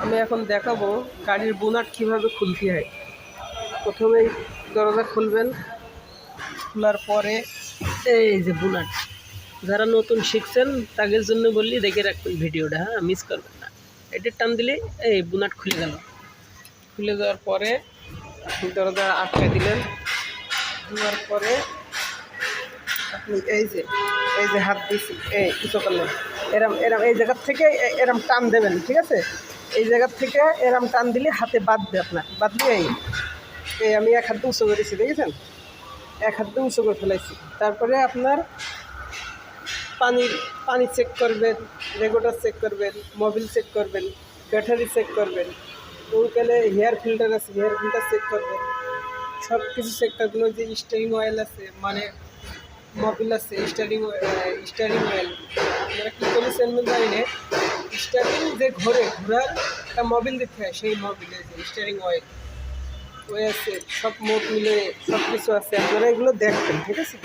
আমি এখন দেখাবো গাড়ির বোনাট কিভাবে খুলতে হয়। প্রথমেই দরজা খুলবেন, খোলার পরে এই যে বোনাট, যারা নতুন শিখছেন তাদের জন্য বললি দেখে রাখবেন ভিডিওটা, হ্যাঁ মিস করবেন না। এটির টান দিলে এই বোনাট খুলে গেল। খুলে যাওয়ার পরে আপনি দরজা আটকায় দিলেন। দেওয়ার পরে আপনি এই যে হাত দিয়েছি, এই কিছু করলেন, এরম এরম এই জায়গার থেকে এরম টান দেবেন, ঠিক আছে? এই জায়গার থেকে এরম টান দিলে হাতে বাঁধবে, আপনার বাঁধলে এই আমি এক হাতে উঁচু করেছি, দেখেছেন? এক হাতে উঁচু করে ফেলাইছি। তারপরে আপনার পানি চেক করবেন, রেগুলেটর চেক করবেন, মোবিল চেক করবেন, ব্যাটারি চেক করবেন, ওইখানে হেয়ার ফিল্টার আছে, হেয়ার ফিল্টার চেক করবেন, সব কিছু চেক করবেন। ওই যে স্টিয়ারিং অয়েল আছে, মানে মোবিল আছে, স্টিয়ারিং অয়েল আপনারা কী করেছেন জানি না, স্টিয়ারিং যে ঘোরার একটা মোবিল দিতে হয়, সেই মোবিলে যে স্টিয়ারিং অয়েল ওই আছে, সব মোট মিলে সব কিছু আছে, আপনারা এগুলো দেখবেন, ঠিক আছে?